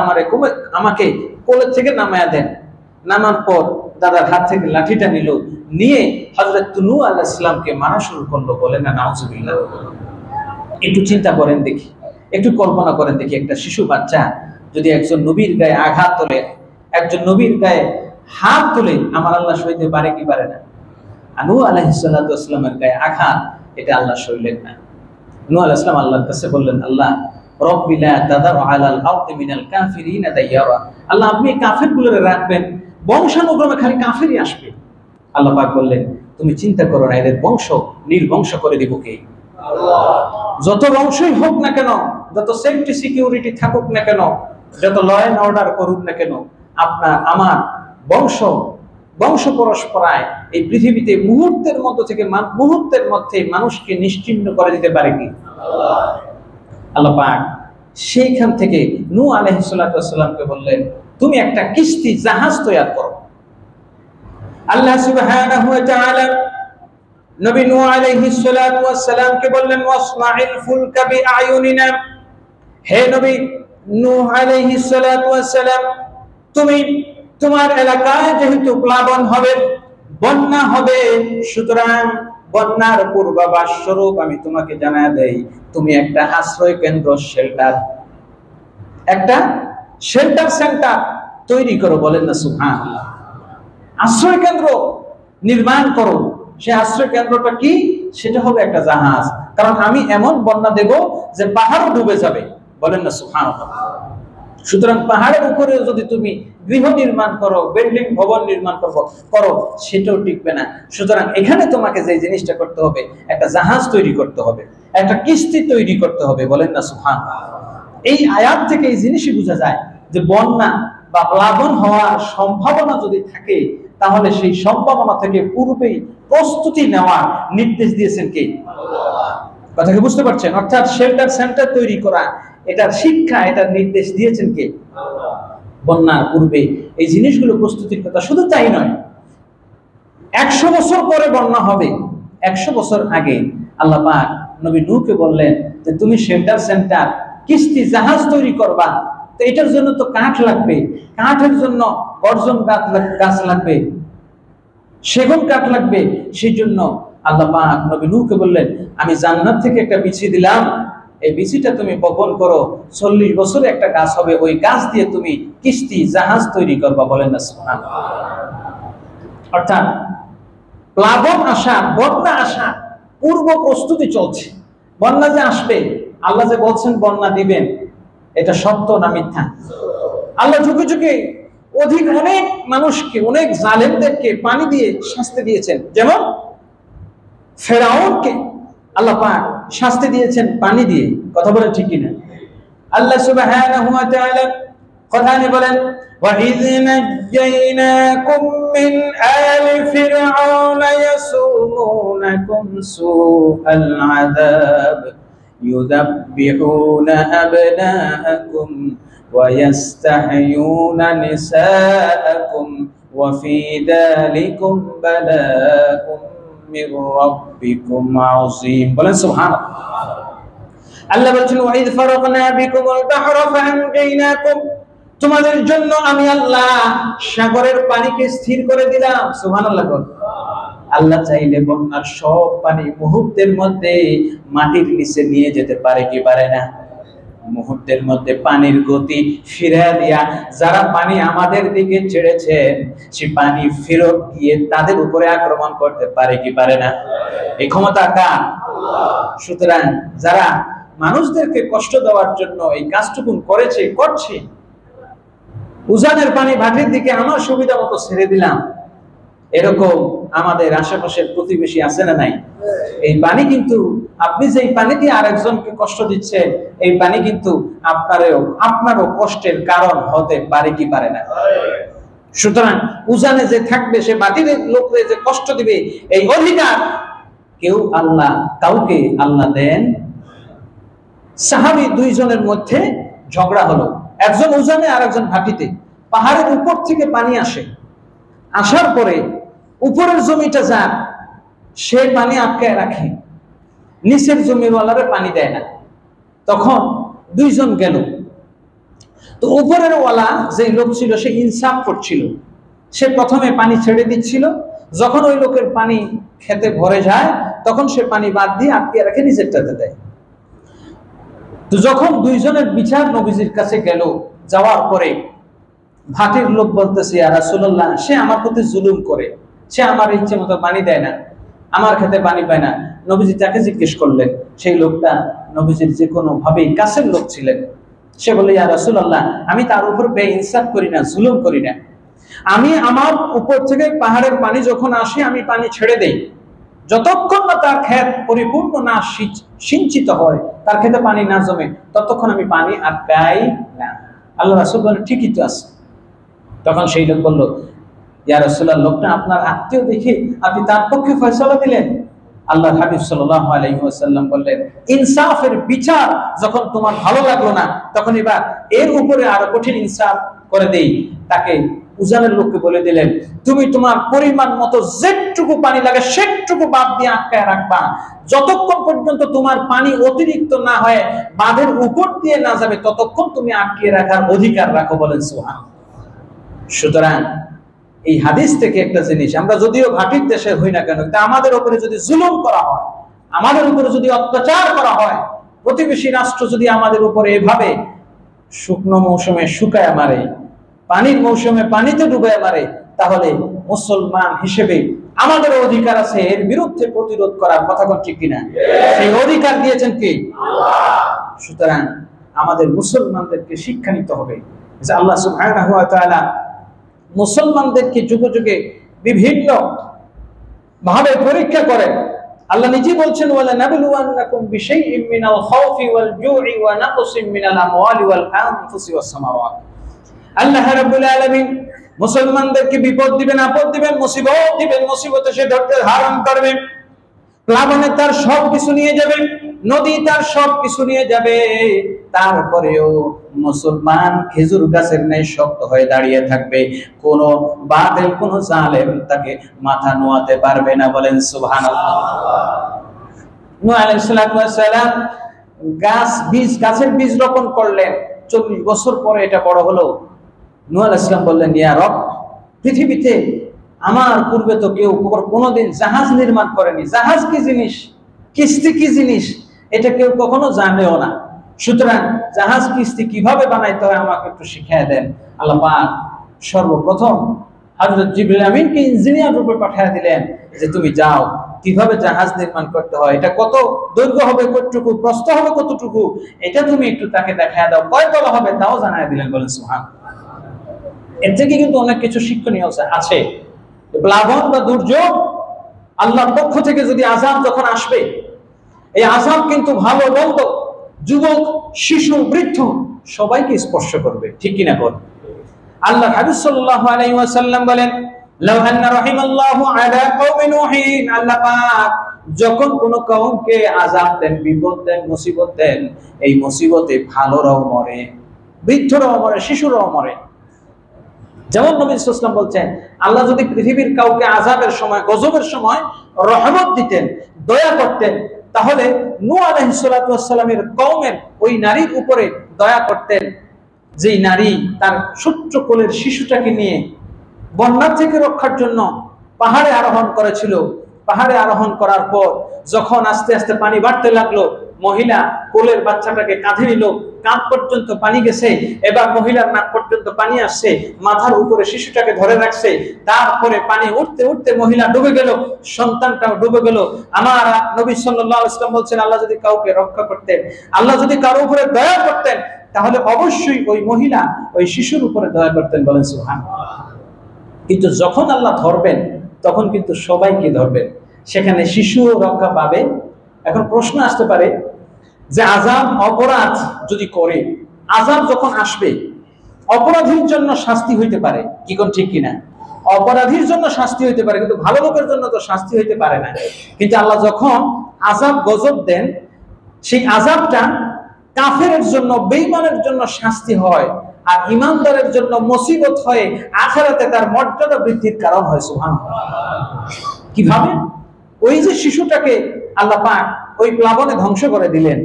আমাকে কোলের থেকে নামায়া দেন। নামার পর দাদার হাত থেকে লাঠিটা নিল, নিয়ে হযরত নূহ আলাইহিস সালামকে মারা শুরু করলো। বলেন না নাউজুবিল্লাহ। একটু চিন্তা করেন দেখি, একটু কল্পনা করেন দেখি, একটা শিশু বাচ্চা যদি একজন নবীর গায়ে আঘাত তোলে, একজন নবীর গায়ে হাত তোলে, আমার আল্লাহ সইতে পারে কি পারে না? নূহ আলাইহিস সালাতু ওয়াস সালামের গায়ে আঘাত, এটা আল্লাহ সইলেন না। নূহ আলাইহিস সালাম আল্লাহর কাছে বললেন, আল্লাহ রব্বি লা তাযার আলাল আরদি মিনাল কাফিরিনা দাইয়ারা। আল্লাহ, আপনি কাফিরগুলোরে রাখবেন, বংশানুক্রমে খালি কাফিরই আসবে। আল্লাহ পাক বললেন, তুমি চিন্তা করো না, এদের বংশ নির্বংশ করে দিব কে? আল্লাহ। যত বংশই হোক না কেন, যত সেফটি সিকিউরিটি থাকুক না কেন, যত ল এন্ড অর্ডার করুক না কেন, আপনার আমার বংশ পরস্পরায় এই পৃথিবীতে মুহূর্তের মধ্যে মানুষকে নিশ্চিহ্ন করে দিতে পারে কি? আল্লাহ। আল্লাহ পাক সেইখান থেকে নূহ আলাইহিস সালাতু ওয়াস সালামকে বললেন, তুমি একটা কিস্তি জাহাজ তৈরি করো। আল্লাহ সুবহানাহু ওয়া তাআলা নবী নূহ আলাইহিস সালাতু ওয়াস সালামকে বললেন, ওয়াসমাইল ফুলকা বিআয়ুনিনা। হে নবী নূহ আলাইহিস সালাতু ওয়াস সালাম, তুমি তোমার এলাকায় যেহেতু প্লাবন হবে, বন্যা হবে, সুতরাং বন্যার পূর্বাভাস স্বরূপ আমি তোমাকে জানায় দেই, তুমি একটা আশ্রয় কেন্দ্র, একটা শেল্টার সেন্টার তৈরি করো। বলেন না সুবহানাল্লাহ। আশ্রয় কেন্দ্র নির্মাণ করো। সেই আশ্রয় কেন্দ্রটা কি? সেটা হবে একটা জাহাজ। কারণ আমি এমন বন্যা দেব যে পাহাড় ডুবে যাবে। বলেন না সুবহানাল্লাহ। সুতরাং পাহাড়ের উপরে যদি তুমি গৃহ নির্মাণ করো, বিল্ডিং ভবন নির্মাণ করো, সেটাও টিকবে না। সুতরাং এখানে তোমাকে যে জিনিসটা করতে হবে, একটা জাহাজ তৈরি করতে হবে, একটা কিস্তি তৈরি করতে হবে। বলেন না সুবহানাল্লাহ। এই আয়াত থেকে এই জিনিসই বোঝা যায় যে বন্যা বা প্লাবন হওয়ার সম্ভাবনা যদি থাকে, তাহলে সেই সম্ভাবনা থেকে পূর্বেই প্রস্তুতি নেওয়ার নির্দেশ দিয়েছেন কে? আল্লাহ। কথা কি বুঝতে পারছেন? অর্থাৎ শেল্টার সেন্টার তৈরি করা, এটার শিক্ষা, এটার নির্দেশ দিয়েছেন কে? আল্লাহ। বন্যার পূর্বে এই জিনিসগুলো প্রস্তুতির কথা। শুধু তাই নয়, 100 বছর পরে বন্যা হবে, 100 বছর আগে আল্লাহ পাক নবী নূহকে বললেন যে তুমি শেল্টার সেন্টার, কিস্তি, জাহাজ তৈরি করবা। তো এটার জন্য তো কাঠ লাগবে, কাঠের জন্য গর্জন গাছ লাগবে, সেগুন কাঠ লাগবে। সেই জন্য আল্লাহ পাক নবী নূহকে বললেন, আমি জান্নাত থেকে একটা বিচি দিলাম, এই বিচিটা তুমি বপন করো, 40 বছরে একটা গাছ হবে, ওই গাছ দিয়ে তুমি কিস্তি, জাহাজ তৈরি করবা। বলেন না সুবহানাল্লাহ। অর্থাৎ প্লাবন আসা, বন্যা আসা পূর্ব প্রস্তুতি চলছে। বন্যা যে আসবে আল্লাহ যে বলছেন বন্যা দিবেন, এটা সত্য না মিথ্যা? আল্লাহ যুগে যুগে অনেক মানুষকে, অনেক জালেমদেরকে পানি দিয়ে শাস্তি দিয়েছেন। যেমন ফেরাউনকে আল্লাহ পাক শাস্তি দিয়েছেন পানি দিয়ে। কথা বলেন ঠিক কিনা? আল্লাহ সুবহানাহু ওয়া তাআলা কোরআনে বলেন, وَإِذْ نَجَّيْنَاكُمْ مِنْ آلِ فِرْعَوْنَ يَسُومُونَكُمْ سُوءَ الْعَذَابِ يُذَبِّحُونَ أَبْنَاءَكُمْ وَيَسْتَحْيُونَ نِسَاءَكُمْ وَفِي ذَلِكُمْ بَلَاءٌ مِّن رَّبِّكُمْ عَظِيمٌ। বলেন সুবহানাল্লাহ। আল্লাহ বলেন, وَإِذْ فَرَقْنَا بِكُمُ الْبَحْرَ فَأَنْجَيْنَاكُمْ, তোমাদের জন্য আমি আল্লাহ সাগরের পানিকে স্থির করে দিলাম। সুবহানাল্লাহ। আল্লাহ চাইলে বন্যার সব পানি মুহূর্তের মধ্যে মাটির নিচে নিয়ে যেতে পারে কি পারে না? মুহূর্তের মধ্যে পানির গতি ফিরিয়ে দিয়া যারা পানি আমাদের দিকে ছেড়েছে, সে পানি ফেরত গিয়ে তাদের উপরে আক্রমণ করতে পারে কি পারে না? এই ক্ষমতা কার? আল্লাহ। সুতরাং যারা মানুষদেরকে কষ্ট দেওয়ার জন্য এই কাজটুকু করেছে, করছে, উজানের পানি ভাটির দিকে আমার সুবিধা মতো ছেড়ে দিলাম, এরকম আমাদের আশেপাশের প্রতিবেশী আছে না নাই? এই পানি কিন্তু, আপনি যে পানি দিয়ে আরেকজনকে কষ্ট দিচ্ছেন, এই পানি কিন্তু আপনারও কষ্টের কারণ হতে পারে কি পারে না? সুতরাং উজানে যে থাকবে, সে মাটির লোকরে যে কষ্ট দিবে, এই অধিকার কাউকে আল্লাহ দেন। সাহাবী দুইজনের মধ্যে ঝগড়া হলো, একজন উজানে আর একজন ভাটিতে। পাহাড়ের উপর থেকে পানি আসে, আসার পরে উপরের জমিটা যার, সে পানি আটকায় রাখে, নিচের জমিওয়ালারে পানি দেয় না। তখন দুইজন গেল, তো উপরের ওয়ালা যে লোক ছিল সে ইনসাফ করছিল, সে প্রথমে পানি ছেড়ে দিচ্ছিল। যখন ওই লোকের পানি খেতে ভরে যায়, তখন সে পানি বাদ দিয়ে আটকে রাখে, নিজেরটাতে দেয়। তো যখন দুইজনের বিচার নবীজির কাছে গেল, যাওয়ার পরে ভাটির লোক বলতেছে, ইয়া রাসূলুল্লাহ, সে আমার প্রতি জুলুম করে, সে আমার ইচ্ছে মতো পানি দেয় না, আমার খেতে পানি পায় না। নবীজি তাকে জিজ্ঞেস করলেন, সেই লোকটা নবীজির যে কোনো ভাবেই কাছের লোক ছিলেন। সে বলল, ইয়া রাসূলুল্লাহ, আমি তার উপর বেইনসাফ করি না, জুলুম করি না। আমি আমার উপর থেকে পাহাড়ের পানি যখন আসে, আমি পানি ছেড়ে দেই, যতক্ষণ না তার ক্ষেত পরিপূর্ণ না সিঞ্চিত হয়, তার খেতে পানি না জমে, ততক্ষণ আমি পানি আটকাই না। আল্লাহ রাসূল বলেন, ঠিকই তো আছে। তখন সেই লোক বলল, ইয়া রাসূলুল্লাহ, লোকটা আপনার আত্মীয় দেখে আপনি তার পক্ষে ফয়সালা দিলেন। আল্লাহর হাবিব সাল্লাল্লাহু আলাইহি ওয়াসাল্লাম বললেন, ইনসাফের বিচার যখন তোমার ভালো লাগলো না, তখন এবার এর উপরে আরো কঠিন ইনসাফ করে দেই। তাকে উজানের লোককে বলে দিলেন, তুমি তোমার পরিমাণ মতো যেটুকু পানি লাগে সেটুকু বাদ দিয়ে আটকায় রাখবা, যতক্ষণ পর্যন্ত তোমার পানি অতিরিক্ত না হয়, বাঁধের উপর দিয়ে না যাবে, ততক্ষণ তুমি আটকিয়ে রাখার অধিকার রাখো। বলেন সুবহানাল্লাহ। সুতরাং এই হাদিস থেকে একটা জিনিস, আমরা যদিও ভাটির দেশে হই না কেন, তা আমাদের উপরে যদি জুলুম করা হয়, আমাদের উপরে যদি অত্যাচার করা হয়, প্রতিবেশী রাষ্ট্র যদি আমাদের উপরে এভাবে শুকনো মৌসুমে শুকায় মারে, পানির মৌসুমে পানিতে ডুবায় মারে, তাহলে মুসলমান হিসেবে আমাদের অধিকার আছে এর বিরুদ্ধে প্রতিরোধ করার। কথা কোন ঠিক কিনা? সেই অধিকার দিয়েছেন কে? আল্লাহ। সুতরাং আমাদের মুসলমানদেরকে শিক্ষা নিতে হবে যে আল্লাহ সুবহানাহু ওয়া তাআলা মুসলমানদেরকে যুগে যুগে বিভিন্ন ভাবে পরীক্ষা করেন। আল্লাহ নিজে বলছেন, ওয়ালা নাবলুওয়ান্নাকুম বিশাইইম মিনাল খাউফি ওয়াল জু'i ওয়া নাকসিম মিনাল আমওয়ালি ওয়াল আনফুসি ওয়াস সামাওয়াত। আল্লাহ রাব্বুল আলামিন মুসলমানদেরকে বিপদ দিবেন, আপদ দিবেন, মুসিবত দিবেন, মুসিবতে সে ধৈর্য ধারণ করবে। প্লাবনে তার সবকিছু নিয়ে যাবে, নদী তার সবকিছু নিয়ে যাবে, তারপরেও মুসলমান খেজুর গাছের ন্যায় শক্ত হয়ে দাঁড়িয়ে থাকবে, কোন বাতিল, কোন জালেম তাকে মাথা নোয়াতে পারবে না। বলেন সুবহানাল্লাহ। নূহ আলাইহিস সালাতু ওয়াস সালাম গাছের বীজ রোপণ করলেন, 40 বছর পরে এটা বড় হলো। নূহ আলাইহিস সালাম বললেন, ইয়া রব, পৃথিবীতে আমার পূর্বে তো কেউ কোনোদিন জাহাজ নির্মাণ করেনি। জাহাজ কি জিনিস, কিস্তি কি জিনিস, এটা কেউ কখনো জানেও না। সুতরাং জাহাজ কিস্তি কিভাবে বানাইতে হয় আমাকে একটু শিখিয়ে দেন। আল্লাহ পাক সর্বপ্রথম হযরত জিবরিল আমিনকে ইঞ্জিনিয়ার রূপে পাঠিয়ে দিলেন যে তুমি যাও, কিভাবে জাহাজ নির্মাণ করতে হয়, এটা কত দৈর্ঘ্য হবে কতটুকু, প্রস্থ হবে কতটুকু, এটা তুমি একটু তাকে দেখায় দাও, কয় তলা হবে তাও জানায় দিলেন। বলেন সুবহানাল্লাহ। এর থেকে কিন্তু অনেক কিছু শিক্ষণীয় আছে। প্লাবন বা দুর্যোগ আল্লাহর পক্ষ থেকে যদি আযাব যখন আসবে, এই আযাব কিন্তু ভালো মন্দ, যুবক, শিশু, বৃদ্ধ সবাইকে স্পর্শ করবে, ঠিক কিনা বল? আল্লাহ হাবিব সাল্লাল্লাহু আলাইহি ওয়াসাল্লাম বলেন, লাউ আন্না রাহিমাল্লাহু আলা কওমি নূহিন, আল্লাহ পাক যখন কোন কওমকে আযাব দেন, বিপদ দেন, মুসিবত দেন, এই মুসিবতে ভালোরাও মরে, বৃদ্ধরাও মরে, শিশুরাও মরে। যেমন নবী সাল্লাল্লাহু আলাইহি ওয়াসাল্লাম বলছেন, আল্লাহ যদি পৃথিবীর কাউকে আযাবের সময়, গজবের সময় রহমত দিতেন, দয়া করতেন, তাহলে নূহ আলাইহিস সালাতু ওয়াস সালামের কওমের ওই নারীর উপরে দয়া করতেন, যেই নারী তার ছোট্ট কোলের শিশুটাকে নিয়ে বন্যা থেকে রক্ষার জন্য পাহাড়ে আরোহণ করেছিল। পাহাড়ে আরোহণ করার পর যখন আস্তে আস্তে পানি বাড়তে লাগলো, মহিলা কোলের বাচ্চাটাকে কাঁধে নিল, কাঁধ পর্যন্ত পানি গেছে, এবার মহিলার নাক পর্যন্ত পানি আসছে, মাথার উপরে শিশুটাকে ধরে রাখছে, তারপরে পানি উঠতে উঠতে মহিলা ডুবে গেল, সন্তানটাও ডুবে গেল। আমার নবী সাল্লাল্লাহু আলাইহি ওয়াসাল্লাম বলছেন, আল্লাহ যদি কাউকে রক্ষা করতেন, আল্লাহ যদি কারো উপরে দয়া করতেন, তাহলে অবশ্যই ওই মহিলা ওই শিশুর উপরে দয়া করতেন। বলেন সুবহানাল্লাহ। কিন্তু যখন আল্লাহ ধরবেন, তখন কিন্তু সবাইকে ধরবেন, সেখানে শিশুও রক্ষা পাবে। এখন প্রশ্ন আসতে পারে যে আযাব, অপরাধ যদি করে, আযাব যখন আসবে, অপরাধীর জন্য শাস্তি হইতে পারে, কি কোন ঠিক কিনা? অপরাধীর জন্য শাস্তি হইতে পারে, কিন্তু ভালো লোকের জন্য তো শাস্তি হইতে পারে না। কিন্তু আল্লাহ যখন আযাব গজব দেন, সেই আযাবটা কাফেরের জন্য, বেঈমানের জন্য শাস্তি হয়, আর ইমানদারের জন্য মুসিবত হয়ে আখিরাতে তার মর্যাদা বৃদ্ধির কারণ হয়। সুবহানাল্লাহ। কিভাবে? ওই যে শিশুটাকে আল্লাহ পাক ওই প্লাবনে ধ্বংস করে দিলেন,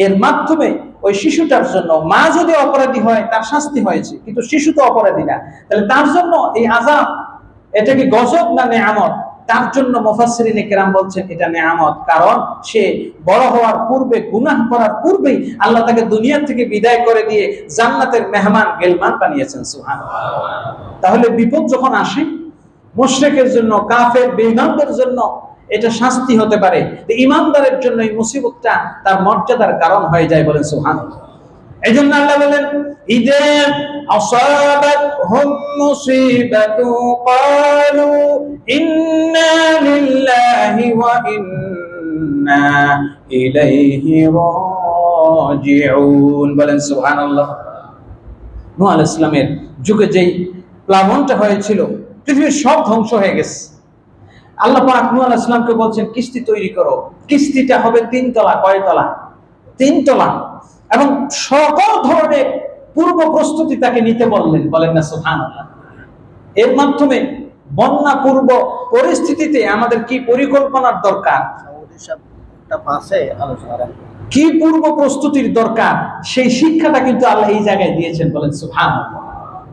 এর মাধ্যমে ওই শিশুটার জন্য, মা যদি অপরাধী হয় তার শাস্তি হয়েছে, কিন্তু শিশু তো অপরাধী না, তাহলে তার জন্য এই আযাব, এটা কি গজব না নেয়ামত? তার জন্য মুফাসসিরিনে কেরাম বলছেন এটা নেয়ামত, কারণ সে বড় হওয়ার পূর্বে, গুনাহ করার পূর্বেই আল্লাহ তাকে দুনিয়া থেকে বিদায় করে দিয়ে জান্নাতের মেহমান, গেলমান বানিয়েছেন। সুবহানাল্লাহ। তাহলে বিপদ যখন আসে, মুশরিকের জন্য, কাফের, বেঈমানদের জন্য এটা শাস্তি হতে পারে, ইমানদারের জন্য এই মুসিবতটা তার মর্যাদার কারণ হয়ে যায়। বলেন সুবহানাল্লাহ। এজন্য আল্লাহ বলেন, ইদা আসাবাতহুম মুসিবাতু ক্বালু ইন্না লিল্লাহি ওয়া ইন্না ইলাইহি রাজিউন। বলেন সুবহানাল্লাহ। নূহ আলাইহিস সালামের যুগে যেই প্লাবনটা হয়েছিল, পৃথিবীর সব ধ্বংস হয়ে গেছে। আল্লাহ পাক নূহ আলাইহিস সালামকে বলছেন, কিস্তি তৈরি করো, কিস্তিটা হবে 3 তলা। কয় তলা? 3 তলা। এবং সকল ধরনের পূর্ব প্রস্তুতি তাকে নিতে বললেন। বলেন না সুবহানাল্লাহ। এর মাধ্যমে বন্যা পূর্ব পরিস্থিতিতে আমাদের কি পরিকল্পনার দরকার, কি পূর্ব প্রস্তুতির দরকার, সেই শিক্ষাটা কিন্তু আল্লাহ এই জায়গায় দিয়েছেন। বলেন সুবহানাল্লাহ।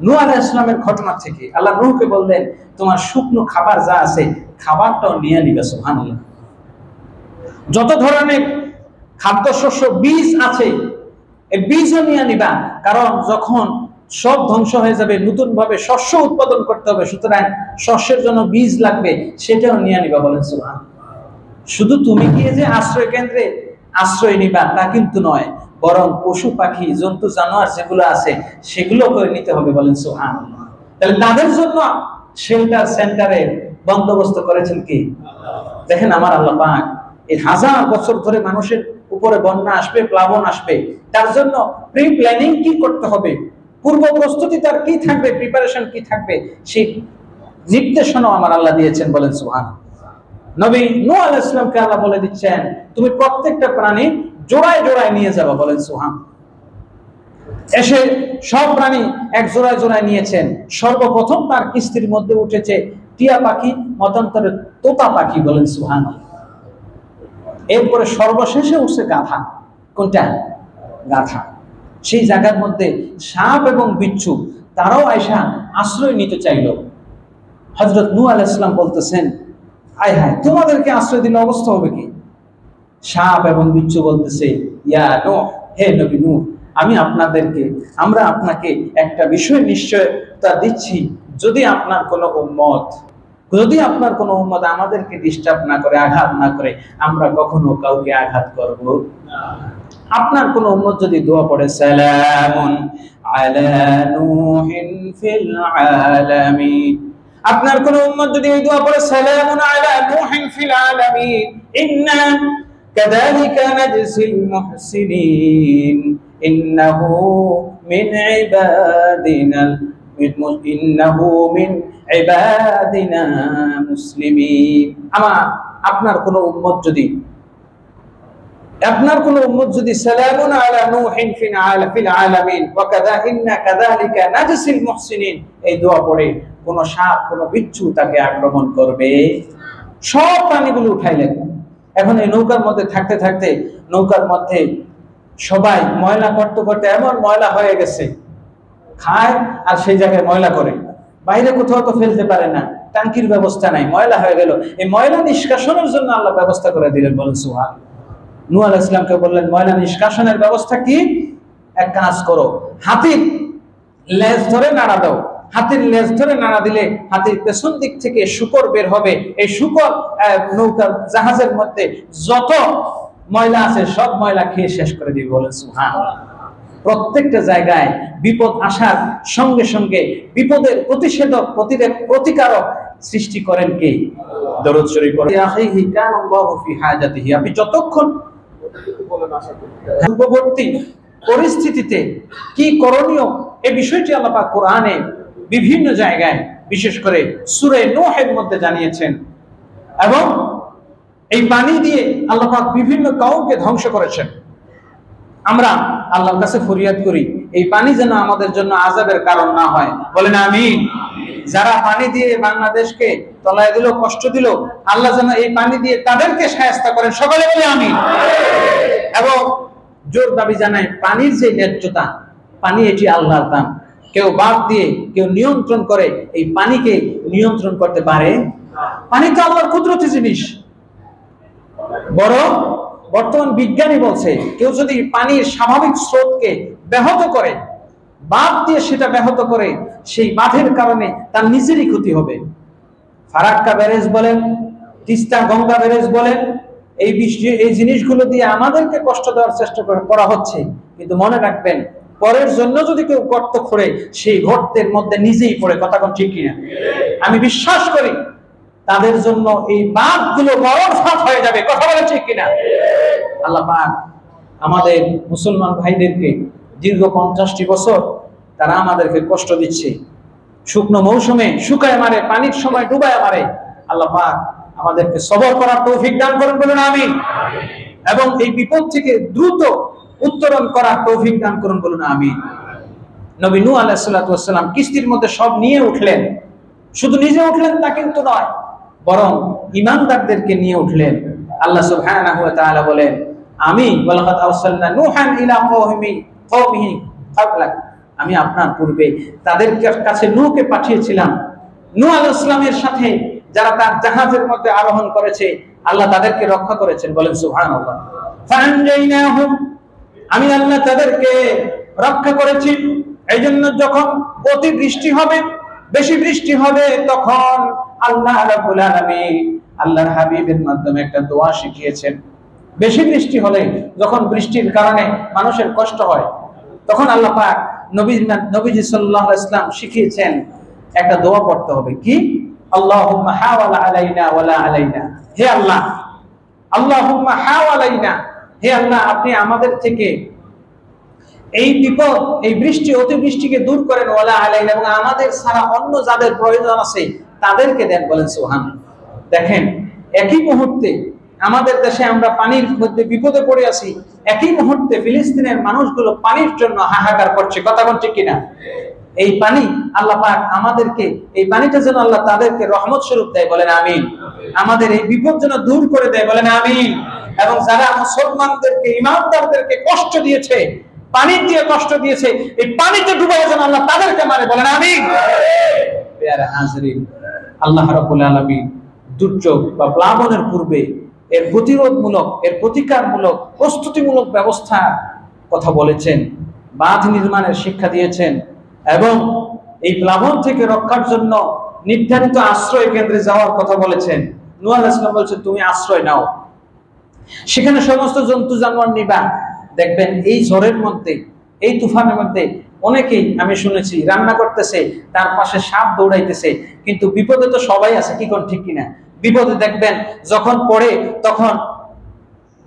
নূহ আলাইহিস সালামের ঘটনা থেকে আল্লাহ নূহকে বললেন, তোমার শুকনো খাবার যা আছে, খাবারটাও নিয়ে নিবে। সুবহানাল্লাহ। যত ধরনের খাদ্যশস্য, বীজ আছে, এই বীজও নিয়ে নিবা, কারণ যখন সব ধ্বংস হয়ে যাবে, নতুন ভাবে শস্য উৎপাদন করতে হবে, সুতরাং শস্যের জন্য বীজ লাগবে, সেটাও নিয়ে নিবা। বলেন সুবহানাল্লাহ। শুধু তুমি গিয়ে যে আশ্রয় কেন্দ্রে আশ্রয় নিবা তা কিন্তু নয়, বরং পশু পাখি, জন্তু জানোয়ার যেগুলো আছে সেগুলো করে নিতে হবে। বলেন সুবহানাল্লাহ। তাহলে তাদের জন্য শেল্টার সেন্টারের বন্দোবস্ত করেছেন কি? দেখেন আমার আল্লাহ পাক এই 1000 বছর ধরে মানুষের উপরে বন্যা আসবে, প্লাবন আসবে, তার জন্য প্রি প্ল্যানিং কি করতে হবে, পূর্ব প্রস্তুতি তার কি থাকবে, প্রিপারেশন কি থাকবে, সেই নির্দেশনা আমার আল্লাহ দিয়েছেন। বলেন সুবহানাল্লাহ। নবী নূহ আলাইহিস সালামকে আল্লাহ বলে দিচ্ছেন, তুমি প্রত্যেকটা প্রাণী জোড়ায় জোড়ায় নিয়ে যাবা। বলেন সুবহানাল্লাহ। এসে সব প্রাণী এক জোড়ায় জোড়ায় নিয়েছেন। সর্বপ্রথম তার কিস্তির মধ্যে উঠেছে টিয়া পাখি, মতান্তরে তোতা পাখি। বলেন সুবহানাল্লাহ। এরপরে সর্বশেষে উঠছে গাধা। কোনটা? গাধা। সেই জায়গার মধ্যে সাপ এবং বিচ্ছু তারাও আয়সা আশ্রয় নিতে চাইল। হযরত নূহ আলাইহিস সালাম বলতেছেন, আয় হায়, তোমাদেরকে আশ্রয় দিলে অবস্থা হবে কি? সাপ এবং বিচ্ছু বলতেছে, ইয়া নূহ, হে নবী নূহ, আমরা আপনাকে একটা বিষয় নিশ্চয়তা দিচ্ছি, যদি আপনার কোনো উম্মত, যদি আপনার কোনো উম্মত আমাদেরকে ডিস্টার্ব না করে, আঘাত না করে, আমরা কখনো কাউকে আঘাত করব না। আপনার কোনো উম্মত যদি দোয়া পড়ে সালামুন আলা নূহিন ফিল আলামিন, আপনার কোন উম্মত যদি এই দোয়া পড়ে সালামুন আলা নূহিন ফিল আলামিন ইন্না কাযালিকা নাজসিল মুহসিনিন ইন্নাহু মিন ইবাদিনা মুসলিমিন, আপনার কোন উম্মত যদি সালামুন আলা নূহিন ফিল আলামিন ওয়া ইন্না কাযালিকা নাজসিল মুহসিনিন এই দোয়া পড়ে কোন সাপ কোন বিচ্ছু তাকে আক্রমণ করবে, সব পানিগুলো উঠাইলেন। এখন এই নৌকার মধ্যে থাকতে থাকতে নৌকার মধ্যে সবাই ময়লা করতে করতে এমন ময়লা হয়ে গেছে, খায় আর সেই জায়গায় ময়লা করে, বাইরে কোথাও তো ফেলতে পারে না, টাঙ্কির ব্যবস্থা নাই, ময়লা হয়ে গেল। এই ময়লা নিষ্কাশনের জন্য আল্লাহ ব্যবস্থা করে দিলেন, বলেন সুবহানাল্লাহ। নূহ আলাইহিস সালামকে বললেন ময়লা নিষ্কাশনের ব্যবস্থা কি? এক কাজ করো, হাতির লেজ ধরে নাড়া দাও। হাতির লেজ ধরে নাড়া দিলে হাতির পেছন দিক থেকে শূকর বের হবে, এই শূকর নৌকার জাহাজের মধ্যে যত ময়লা আছে সব ময়লা খেয়ে শেষ করে দিবে, বলেন সুবহানাল্লাহ। প্রত্যেকটা জায়গায় বিপদ আসার সঙ্গে সঙ্গে বিপদের প্রতিষেধক, প্রতিকারক সৃষ্টি করেন কে? দরুদ শরীফ পড়ে। আখিহি কানাল্লাহু ফি হাজাতিহি, আপনি যতক্ষণ পূর্ববর্তী পরিস্থিতিতে কি করণীয় এই বিষয়টি আল্লাহ পাক কোরআনে বিভিন্ন জায়গায় বিশেষ করে সূরা নূহের মধ্যে জানিয়েছেন। এবং এই পানি দিয়ে আল্লাহ পাক বিভিন্ন কওমকে ধ্বংস করেছেন। আমরা আল্লাহর কাছে ফরিয়াদ করি এই পানি যেন আমাদের জন্য আযাবের কারণ না হয়, বলেন আমিন। যারা পানি দিয়ে বাংলাদেশকে তলায় দিল, কষ্ট দিল, আল্লাহ যেন এই পানি দিয়ে তাদেরকে শায়েস্তা করেন, সকলে বলে আমিন। এবং জোর দাবি জানাই পানির যে ন্যায্যতা, পানি এটি আল্লাহর দান, কেউ বাদ দিয়ে কেউ নিয়ন্ত্রণ করে এই পানিকে নিয়ন্ত্রণ করতে পারে? পানি তো আল্লাহর কুদরতি জিনিস। বরং বর্তমান বিজ্ঞানী বলছে কেউ যদি পানির স্বাভাবিক স্রোতকে ব্যাহত করে, বাঁধ দিয়ে সেটা ব্যাহত করে, সেই বাঁধের কারণে তার নিজেরই ক্ষতি হবে। ফারাক্কা ব্যারেজ বলেন, তিস্তা গঙ্গা ব্যারেজ বলেন, এই জিনিসগুলো দিয়ে আমাদেরকে কষ্ট দেওয়ার চেষ্টা করা হচ্ছে। কিন্তু মনে রাখবেন, পরের জন্য যদি কেউ গর্ত খোঁড়ে সেই গর্তের মধ্যে নিজেই পড়ে, কথা কোন ঠিক কিনা? আমি বিশ্বাস করি তাদের জন্য এই বাঁধগুলো মরণ ফাঁদ হয়ে যাবে, কথা বলে ঠিক কিনা? আল্লাহ পাক আমাদের মুসলমান ভাইদেরকে দীর্ঘ 50টি বছর তারা আমাদেরকে কষ্ট দিচ্ছে, শুকনো মৌসুমে শুকায় মারে, পানির সময় ডুবায় মারে। আল্লাহ পাক আমাদেরকে সবর করার তৌফিক দান করেন, বলুন আমিন। এবং এই বিপদ থেকে দ্রুত উত্তরণ করার তৌফিক দান করুন, বলুন আমিন। নবী নূহ আলাইহিস সালাতু ওয়াস সালাম কিস্তির মধ্যে সব নিয়ে উঠলেন, শুধু নিজে উঠলেন তা কিন্তু নয়, বরং ঈমানদারদেরকে নিয়ে উঠলেন। আল্লাহ সুবহানাহু ওয়া তাআলা বলেন, আমি ওয়ালাকাদ আরসালনা নূহান ইলা কওমিহি ক্বাবলাক, আমি আপনার পূর্বে তাদের কাছে নূহকে পাঠিয়েছিলাম। নূহ আলাইহিস সালামের সাথে যারা তার জাহাজের মধ্যে আরোহণ করেছে আল্লাহ তাদেরকে রক্ষা করেছেন, বলেন সুবহানাল্লাহ। ফাআনজাইনাহুম, আমি আল্লাহ তাদেরকে রক্ষা করেছি। এইজন্য যখন অতিবৃষ্টি হবে, বেশি বৃষ্টি হবে, তখন আল্লাহ রাব্বুল আলামিন আল্লাহর হাবিবের মাধ্যমে একটা দোয়া শিখিয়েছেন। বেশি বৃষ্টি হলে, যখন বৃষ্টির কারণে মানুষের কষ্ট হয়, তখন আল্লাহ পাক নবীজি সাল্লাল্লাহু আলাইহি ওয়াসাল্লাম শিখিয়েছেন একটা দোয়া পড়তে হবে। কি? আল্লাহুম্মা হাওয়ালা আলাইনা ওয়ালা আলাইনা, হে আল্লাহ, আল্লাহুম্মা হাওয়ালাইনা, হে আল্লাহ আপনি আমাদের থেকে এই বিপদ, এই বৃষ্টি, অতিবৃষ্টিকে দূর করেন, ওয়ালা আলাইনা, এবং আমাদের ছাড়া অন্য যাদের প্রয়োজন আছে তাদেরকে দেন, বলেন সুবহানাল্লাহ। দেখেন, একই মুহূর্তে আমাদের দেশে আমরা পানির মধ্যে বিপদে পড়ে আছি, একই মুহূর্তে ফিলিস্তিনের মানুষগুলো পানির জন্য হাহাকার করছে, কথা বল ঠিক কিনা? এই পানি আল্লাহ পাক আমাদেরকে, এই পানিটা যেন আল্লাহ তাদেরকে রহমত স্বরূপ দেয়, বলেন আমিন। আমাদের এই বিপদ যেন দূর করে দেয়, বলেন আমিন। এবং যারা মুসলমানদেরকে, ঈমানদারদেরকে কষ্ট দিয়েছে, পানি দিয়ে কষ্ট দিয়েছে, এই পানিতে ডুবায় যেন আল্লাহ তাদেরকে মারে, বলেন আমিন। প্রিয় হাজরিন, আল্লাহ রাব্বুল আলামিন দুর্যোগ বা প্লাবনের পূর্বে এর প্রতিরোধমূলক, এর প্রতিকারমূলক, প্রস্তুতিমূলক ব্যবস্থা কথা বলেছেন, বাঁধ নির্মাণের শিক্ষা দিয়েছেন, এবং এই প্লাবন থেকে রক্ষার জন্য নির্ধারিত আশ্রয় কেন্দ্রে যাওয়ার কথা বলেছেন। নূহ আলাইহিস সালাম বলছেন তুমি আশ্রয় নাও, সেখানে সমস্ত জন্তু জানোয়ার নিবা। দেখবেন এই ঝড়ের মধ্যে, এই তুফানের মধ্যে অনেকেই আমি শুনেছি রান্না করতেছে, তার পাশে সাপ দৌড়াইতেছে, কিন্তু বিপদে তো সবাই আছে, কি কোন ঠিক কিনা? বিপদে দেখবেন যখন পড়ে তখন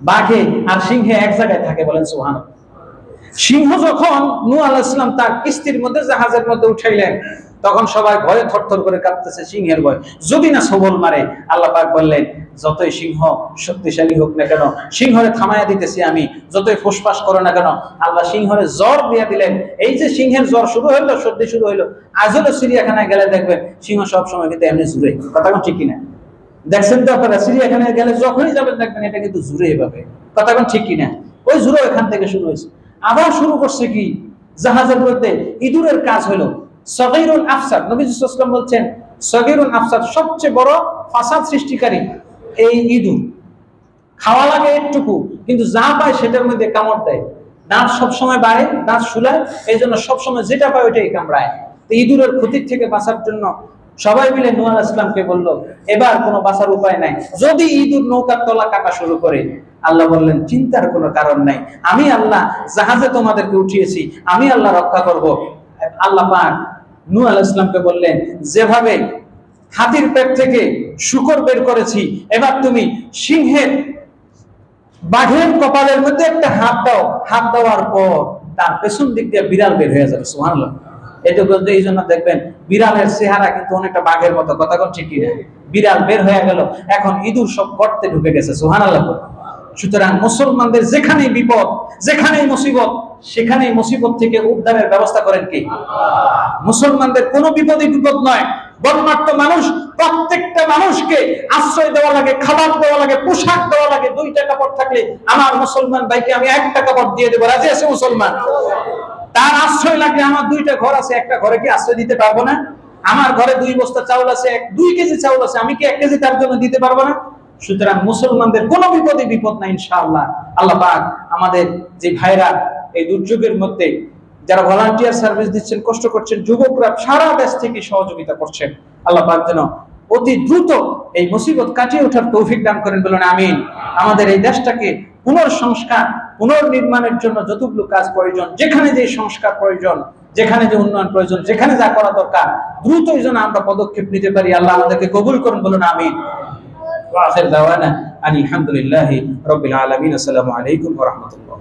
বাঘে আর সিংহে এক জায়গায় থাকে, বলেন সুবহানাল্লাহ। সিংহ যখন নূহ আলাইহিস সালাম তার কিস্তির মধ্যে জাহাজের মধ্যে উঠাইলেন, তখন সবাই ভয়ে থরথর করে কাঁপতেছে, সিংহের ভয়, যদি না সবল মারে। আল্লাহ পাক বললেন যতই সিংহ শক্তিশালী হোক না কেন, সিংহরে থামাইয়া দিতেছি আমি, যতই ফুসফাস করো না কেন। আল্লাহ সিংহরে জ্বর দিয়া দিলেন। এই যে সিংহের জ্বর শুরু হইলো, সর্দি শুরু হইলো, আজও চিড়িয়াখানায় গেলে দেখবেন সিংহ সব সময় কিন্তু এমনি জুড়ে, কথা কোন ঠিক কিনা? দেখছেন তো আপনারা, চিড়িয়াখানায় গেলে যখনই যাবেন দেখবেন এটা কিন্তু জুড়ে এভাবে, কথা কোন ঠিক কিনা? ওই জুড়ে এখান থেকে শুরু হয়েছে। আবার শুরু করছে কি, জাহাজের মধ্যে ইঁদুরের কাজ হলো সগীরুল আফসাদ। নবী সাল্লাল্লাহু আলাইহি ওয়াসাল্লাম বলছেন সগীরুল আফসাদ, সবচেয়ে বড় ফাসাদ সৃষ্টিকারী এই ইঁদুর। খাওয়া লাগে একটুকু, কিন্তু যা পায় সেটার মধ্যে কামড় দেয়, দাঁত সবসময় বাড়ে, দাঁত শুলায়, এই জন্য সবসময় যেটা পায় ওইটাই কামড়ায়। তো ইঁদুরের ক্ষতির থেকে বাঁচার জন্য সবাই মিলে নূহ আলাইহিস সালামকে বলল এবার কোনো বাঁচার উপায় নাই, যদি ইঁদুর নৌকার তলা কাটা শুরু করে। আল্লাহ বললেন চিন্তার কোনো কারণ নাই, আমি আল্লাহ জাহাজে তোমাদেরকে উঠিয়েছি, আমি আল্লাহ রক্ষা করব। আল্লাহ পাক নূহ আলাইহিস সালামকে বললেন যেভাবে হাতির পেট থেকে শূকর বের করেছি, এবার তুমি সিংহের, বাঘের কপালের মধ্যে একটা হাত দাও, হাত দেওয়ার পর তার পেছন দিক দিয়ে বিড়াল বের হয়ে যাবে। সুবহানাল্লাহ। এটা বলতে এই জন্য দেখবেন বিড়ালের চেহারা কিন্তু অনেকটা বাঘের মতো, কথা কোন ঠিক কিনা? বিড়াল বের হয়ে গেল, এখন ইঁদুর সব গর্তে ঢুকে গেছে। সুবহানাল্লাহ। সুতরাং মুসলমানদের যেখানেই বিপদ, যেখানেই মুসিবত, সেখানেই মুসিবত থেকে উদ্ধারের ব্যবস্থা করেন কে? মুসলমানদের কোনো বিপদই বিপদ নয়। বর্মাত্ম মানুষ, প্রত্যেকটা মানুষকে আশ্রয় দেওয়া লাগে, খাবার দেওয়া লাগে, পোশাক দেওয়া লাগে। 2টা কাপড় থাকলে আমার মুসলমান ভাইকে আমি 1টা কাপড় দিয়ে দেবো, রাজি আছে মুসলমান? তার আশ্রয় লাগলে আমার 2টা ঘর আছে, একটা ঘরে কি আশ্রয় দিতে পারবো না? আমার ঘরে 2 বস্তা চাউল আছে, 2 কেজি চাউল আছে, আমি কি 1 কেজি তার জন্য দিতে পারবো না? সুতরাং মুসলমানদের কোনো বিপদে বিপদ নাই ইনশাআল্লাহ। আল্লাহ পাক আমাদের যে ভাইরা এই দুর্যোগের মধ্যে যারা ভলান্টিয়ার সার্ভিস দিচ্ছেন, কষ্ট করছেন, যুবকরা সারা দেশ থেকে সহযোগিতা করছেন, আল্লাহ পাক যেন অতি দ্রুত এই মুসিবত কাটিয়ে ওঠার তৌফিক দান করেন, বলেন আমিন। আমাদের এই দেশটাকে পুনর্সংস্কার, পুনর্নির্মাণের জন্য যতগুলো কাজ প্রয়োজন, যেখানে যে সংস্কার প্রয়োজন, যেখানে যে উন্নয়ন প্রয়োজন, যেখানে যা করা দরকার, দ্রুতই যেন আমরা পদক্ষেপ নিতে পারি। আল্লাহ আমাদেরকে কবুল করুন, বলুন আমিন। ওয়া আখির দাওয়ানা আলহামদুলিল্লাহি রাব্বিল আলামিন। আসসালামু আলাইকুম ওয়া রাহমাতুল্লাহ।